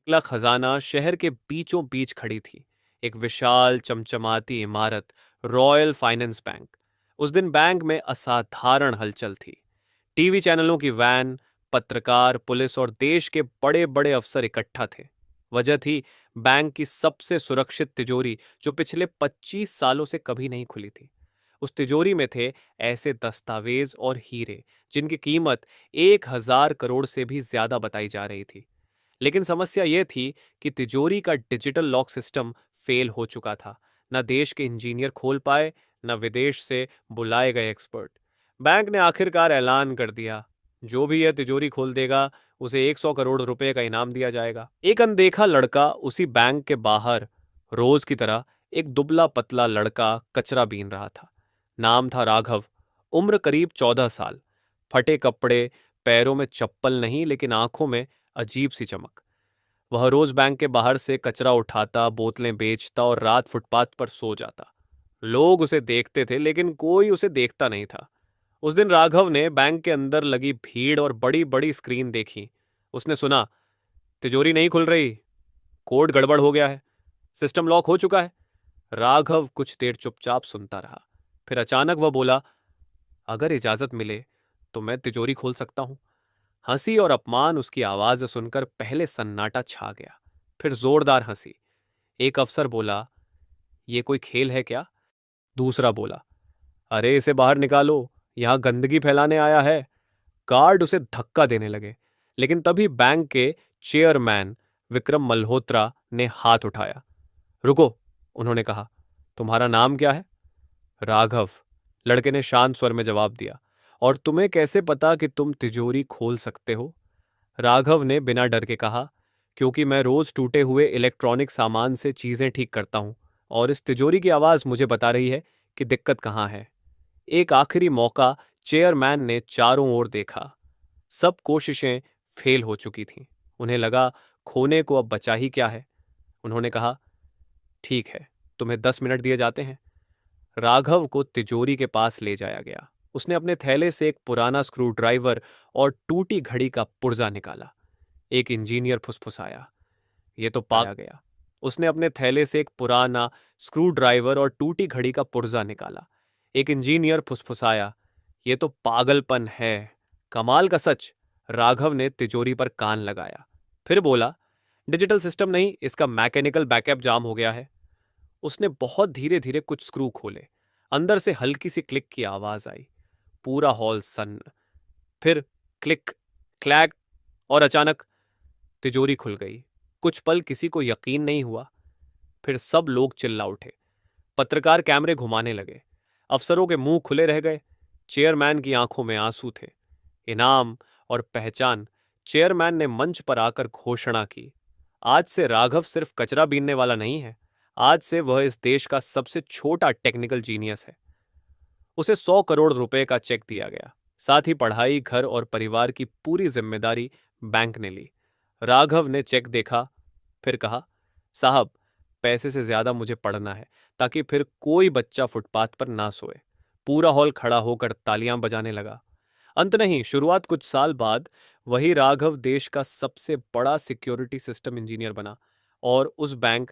निकला खजाना शहर के बीचों बीच खड़ी थी। एक विशाल चमचमाती इमारत, रॉयल फाइनेंस बैंक। उस दिन बैंक में असाधारण हलचल थी। टीवी चैनलों की वैन, पत्रकार, पुलिस और देश के बड़े बड़े अफसर इकट्ठा थे। वजह थी बैंक की सबसे सुरक्षित तिजोरी, जो पिछले 25 सालों से कभी नहीं खुली थी। उस तिजोरी में थे ऐसे दस्तावेज और हीरे जिनकी कीमत 1,000 करोड़ से भी ज्यादा बताई जा रही थी। लेकिन समस्या यह थी कि तिजोरी का डिजिटल लॉक सिस्टम फेल हो चुका था। न देश के इंजीनियर खोल पाए, न विदेश से बुलाए गए एक्सपर्ट। बैंक ने आखिरकार ऐलान कर दिया, जो भी यह तिजोरी खोल देगा उसे 100 करोड़ रुपए का इनाम दिया जाएगा। एक अनदेखा लड़का उसी बैंक के बाहर रोज की तरह, एक दुबला पतला लड़का कचरा बीन रहा था। नाम था राघव। उम्र करीब 14 साल। फटे कपड़े, पैरों में चप्पल नहीं लेकिन आंखों में अजीब सी चमक। वह रोज बैंक के बाहर से कचरा उठाता, बोतलें बेचता और रात फुटपाथ पर सो जाता। लोग उसे देखते थे लेकिन कोई उसे देखता नहीं था। उस दिन राघव ने बैंक के अंदर लगी भीड़ और बड़ी बड़ी स्क्रीन देखी। उसने सुना, तिजोरी नहीं खुल रही, कोड गड़बड़ हो गया है, सिस्टम लॉक हो चुका है। राघव कुछ देर चुपचाप सुनता रहा। फिर अचानक वह बोला, अगर इजाजत मिले तो मैं तिजोरी खोल सकता हूं। हंसी और अपमान उसकी आवाज सुनकर पहले सन्नाटा छा गया, फिर जोरदार हंसी। एक अफसर बोला, ये कोई खेल है क्या? दूसरा बोला, अरे इसे बाहर निकालो, यहां गंदगी फैलाने आया है। गार्ड उसे धक्का देने लगे, लेकिन तभी बैंक के चेयरमैन विक्रम मल्होत्रा ने हाथ उठाया। रुको, उन्होंने कहा, तुम्हारा नाम क्या है? राघव, लड़के ने शांत स्वर में जवाब दिया। और तुम्हें कैसे पता कि तुम तिजोरी खोल सकते हो? राघव ने बिना डर के कहा, क्योंकि मैं रोज टूटे हुए इलेक्ट्रॉनिक सामान से चीजें ठीक करता हूं और इस तिजोरी की आवाज मुझे बता रही है कि दिक्कत कहां है। एक आखिरी मौका। चेयरमैन ने चारों ओर देखा। सब कोशिशें फेल हो चुकी थीं। उन्हें लगा, खोने को अब बचा ही क्या है। उन्होंने कहा, ठीक है, तुम्हें 10 मिनट दिए जाते हैं। राघव को तिजोरी के पास ले जाया गया। उसने अपने थैले से एक पुराना स्क्रू ड्राइवर और टूटी घड़ी का पुर्जा निकाला। एक इंजीनियर फुसफुसाया, ये तो पाया गया। उसने अपने थैले से एक पुराना स्क्रू ड्राइवर और टूटी घड़ी का पुर्जा निकाला। एक इंजीनियर फुसफुसाया, ये तो पागलपन है, कमाल का सच। राघव ने तिजोरी पर कान लगाया, फिर बोला, डिजिटल सिस्टम नहीं, इसका मैकेनिकल बैकअप जाम हो गया है। उसने बहुत धीरे धीरे कुछ स्क्रू खोले। अंदर से हल्की सी क्लिक की आवाज आई। पूरा हॉल सन्न। फिर क्लिक, क्लैक, और अचानक तिजोरी खुल गई। कुछ पल किसी को यकीन नहीं हुआ। फिर सब लोग चिल्ला उठे। पत्रकार कैमरे घुमाने लगे। अफसरों के मुंह खुले रह गए। चेयरमैन की आंखों में आंसू थे। इनाम और पहचान। चेयरमैन ने मंच पर आकर घोषणा की, आज से राघव सिर्फ कचरा बीनने वाला नहीं है, आज से वह इस देश का सबसे छोटा टेक्निकल जीनियस है। उसे 100 करोड़ रुपए का चेक दिया गया। साथ ही पढ़ाई, घर और परिवार की पूरी जिम्मेदारी बैंक ने ली। राघव ने चेक देखा, फिर कहा, साहब, पैसे से ज्यादा मुझे पढ़ना है, ताकि फिर कोई बच्चा फुटपाथ पर ना सोए। पूरा हॉल खड़ा होकर तालियां बजाने लगा। अंत नहीं, शुरुआत कुछ साल बाद वही राघव देश का सबसे बड़ा सिक्योरिटी सिस्टम इंजीनियर बना और उस बैंक